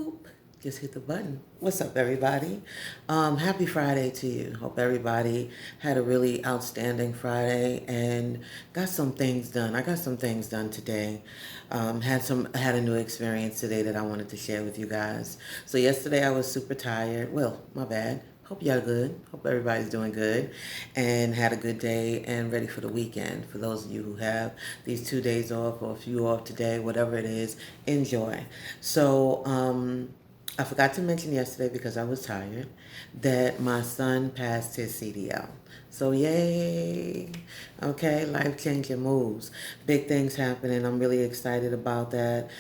Boop. Just hit the button. What's up, everybody? Happy Friday to you. Hope everybody had a really outstanding Friday and got some things done. I got some things done today. Had a new experience today that I wanted to share with you guys. So yesterday I was super tired. Well, my bad. Hope y'all good. Hope everybody's doing good and had a good day and ready for the weekend. For those of you who have these 2 days off or a few off today, whatever it is, enjoy. So, I forgot to mention yesterday because I was tired that my son passed his CDL. So yay. Okay, life-changing moves. Big things happening. I'm really excited about that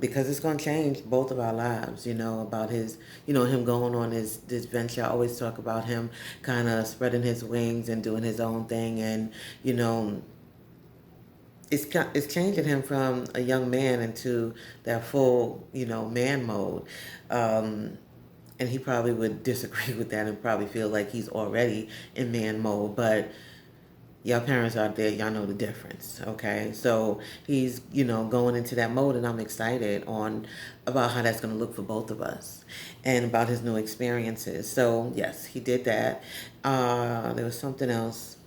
because it's going to change both of our lives, about him going on this venture. I always talk about him kind of spreading his wings and doing his own thing and, you know, it's changing him from a young man into that full, man mode. And he probably would disagree with that and probably feel like he's already in man mode. But y'all parents out there, y'all know the difference, okay? So he's, going into that mode, and I'm excited about how that's going to look for both of us and about his new experiences. So yes, he did that. There was something else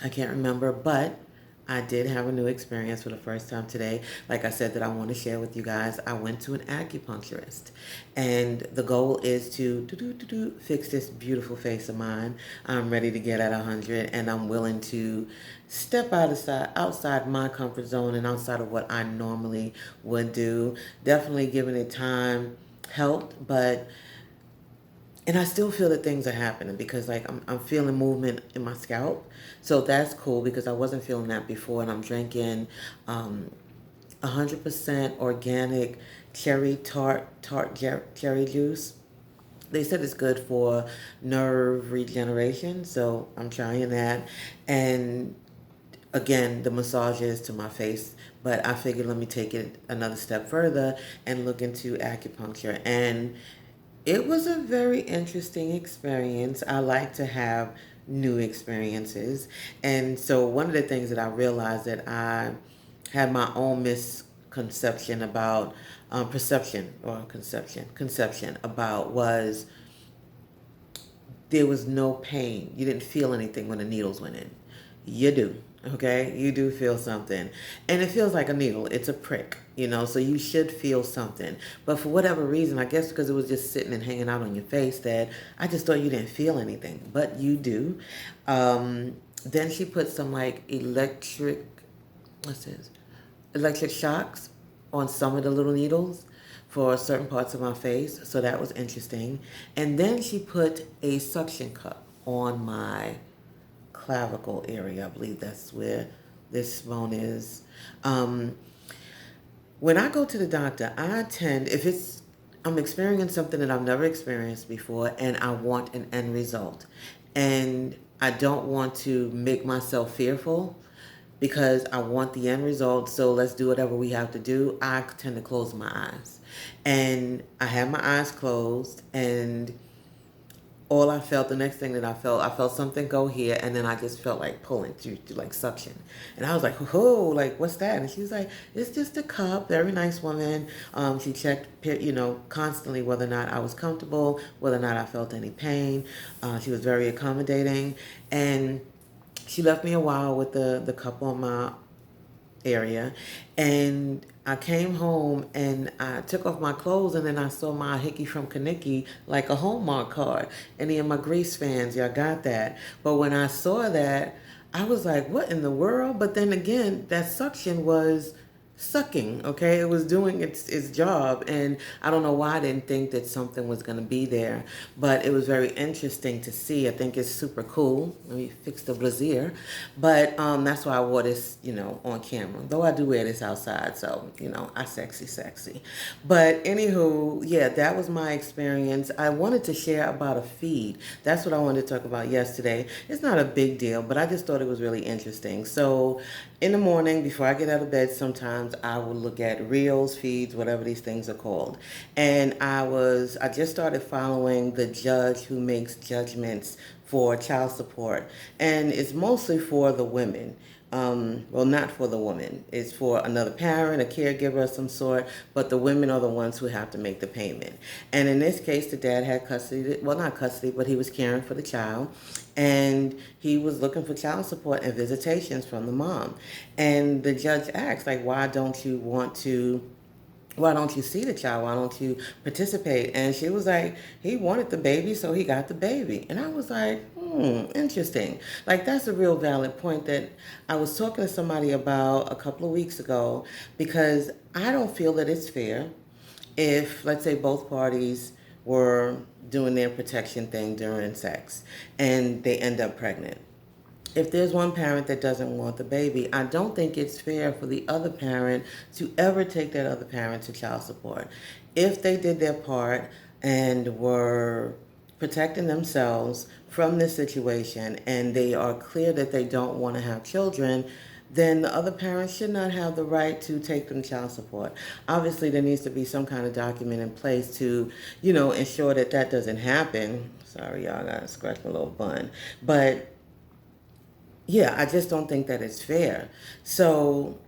I can't remember, but I did have a new experience for the first time today. Like I said, that I want to share with you guys. I went to an acupuncturist, and the goal is to fix this beautiful face of mine. I'm ready to get at 100, and I'm willing to step outside my comfort zone and outside of what I normally would do. Definitely giving it time helped, but and I still feel that things are happening because like I'm feeling movement in my scalp. So that's cool because I wasn't feeling that before, and I'm drinking 100% organic cherry juice. They said it's good for nerve regeneration, so I'm trying that. And again, the massages to my face, but I figured let me take it another step further and look into acupuncture. And it was a very interesting experience. I like to have new experiences. And so one of the things that I realized that I had my own misconception about conception about was there was no pain. You didn't feel anything when the needles went in. You do. Okay, you do feel something, and it feels like a needle. It's a prick, so you should feel something. But for whatever reason, I guess because it was just sitting and hanging out on your face, that I just thought you didn't feel anything, but you do. Then she put some like what's this? Electric shocks on some of the little needles for certain parts of my face, so that was interesting. And then she put a suction cup on my clavicle area. I believe that's where this bone is. When I go to the doctor, I'm experiencing something that I've never experienced before, and I want an end result. And I don't want to make myself fearful because I want the end result. So let's do whatever we have to do. I tend to close my eyes. And I had my eyes closed, and all I felt, the next thing that I felt something go here, and then I just felt like pulling through like suction. And I was like, oh, like, what's that? And she was like, it's just a cup. Very nice woman. She checked, constantly whether or not I was comfortable, whether or not I felt any pain. She was very accommodating. And she left me a while with the cup on my area, and I came home and I took off my clothes, and then I saw my hickey from Kaniki like a Hallmark card. Any of my Grease fans, y'all got that. But when I saw that, I was like, what in the world? But then again, that suction was sucking, okay? It was doing its job, and I don't know why I didn't think that something was going to be there, but it was very interesting to see. I think it's super cool. Let me fix the brassiere. But that's why I wore this, on camera, though I do wear this outside, so, I sexy. But anywho, yeah, that was my experience. I wanted to share about a feed. That's what I wanted to talk about yesterday. It's not a big deal, but I just thought it was really interesting. So in the morning, before I get out of bed, sometimes I will look at reels, feeds, whatever these things are called. And I just started following the judge who makes judgments for child support. And it's mostly for the women. well, not for the woman. It's for another parent, a caregiver of some sort, but the women are the ones who have to make the payment. And in this case, the dad had custody, well, not custody, but he was caring for the child. And he was looking for child support and visitations from the mom. And the judge asked, like, why don't you see the child? Why don't you participate? And she was like, he wanted the baby, so he got the baby. And I was like, interesting. Like, that's a real valid point that I was talking to somebody about a couple of weeks ago, because I don't feel that it's fair if, let's say, both parties were doing their protection thing during sex and they end up pregnant. If there's one parent that doesn't want the baby, I don't think it's fair for the other parent to ever take that other parent to child support. If they did their part and were protecting themselves from this situation and they are clear that they don't want to have children, then the other parent should not have the right to take them to child support. Obviously, there needs to be some kind of document in place to, ensure that that doesn't happen. Sorry, y'all, I gotta scratch my little bun. But yeah, I just don't think that it's fair. So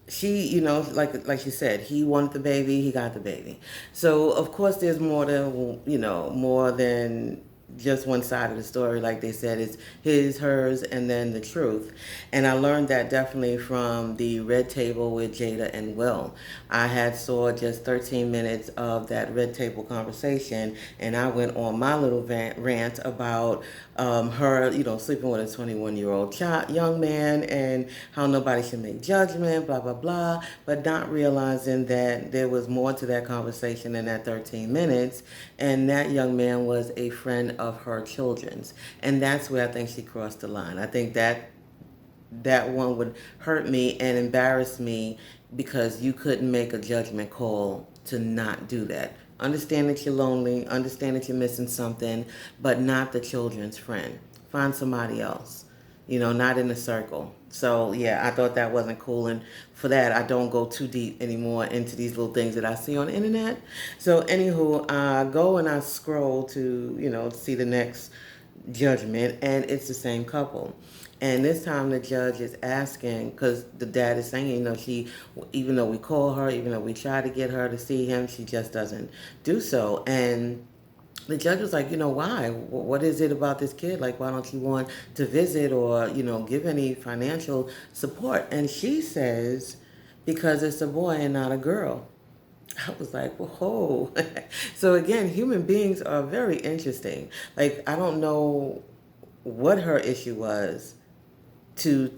she, like she said, he wanted the baby, he got the baby. So of course there's more than just one side of the story. Like they said, it's his, hers, and then the truth. And I learned that definitely from the Red Table with Jada and Will. I had saw just 13 minutes of that Red Table conversation, and I went on my little rant about her, sleeping with a 21-year-old young man, and how nobody should make judgment, blah, blah, blah, but not realizing that there was more to that conversation than that 13 minutes, and that young man was a friend of her children's, and that's where I think she crossed the line. I think that one would hurt me and embarrass me, because you couldn't make a judgment call to not do that. Understand that you're lonely, understand that you're missing something, but not the children's friend. Find somebody else, not in a circle. So yeah, I thought that wasn't cool, and for that, I don't go too deep anymore into these little things that I see on the internet. So anywho, I go and I scroll to, see the next judgment, and it's the same couple. And this time the judge is asking, because the dad is saying, she, even though we call her, even though we try to get her to see him, she just doesn't do so. And the judge was like, why? What is it about this kid? Like, why don't you want to visit or, give any financial support? And she says, because it's a boy and not a girl. I was like, whoa. So again, human beings are very interesting. Like, I don't know what her issue was to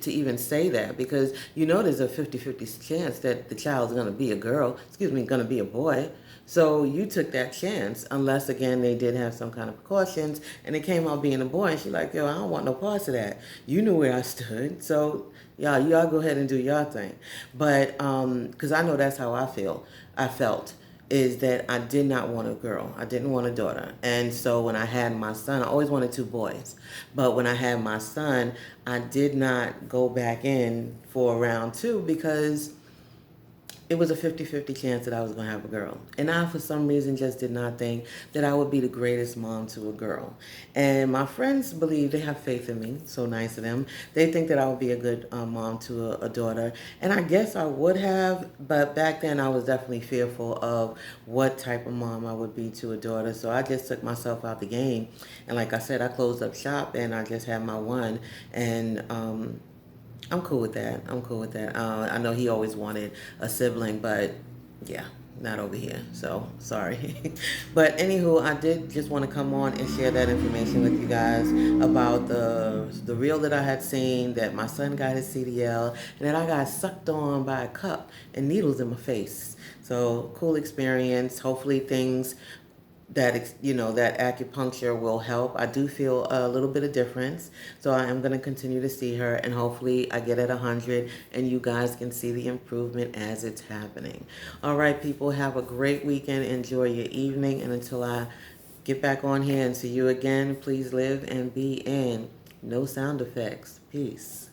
even say that, because there's a 50-50 chance that the child's going to be a girl, going to be a boy. So you took that chance, unless again they did have some kind of precautions and it came out being a boy, and she's like, yo, I don't want no parts of that. You knew where I stood, so y'all go ahead and do your thing. But because I know that's how I felt, is that I did not want a girl. I didn't want a daughter. And so when I had my son, I always wanted two boys. But when I had my son, I did not go back in for round two, because it was a 50-50 chance that I was going to have a girl. And I, for some reason, just did not think that I would be the greatest mom to a girl. And my friends believe, they have faith in me, so nice of them. They think that I would be a good mom to a daughter. And I guess I would have, but back then I was definitely fearful of what type of mom I would be to a daughter. So I just took myself out the game. And like I said, I closed up shop and I just had my one. And I'm cool with that. I know he always wanted a sibling, but yeah, not over here. So sorry. But anywho, I did just want to come on and share that information with you guys about the reel that I had seen, that my son got his CDL, and that I got sucked on by a cup and needles in my face. So cool experience. Hopefully things that that acupuncture will help. I do feel a little bit of difference, so I am going to continue to see her, and hopefully I get at 100 and you guys can see the improvement as it's happening. All right, people, have a great weekend. Enjoy your evening, and until I get back on here and see you again, please live and be in. No sound effects. Peace.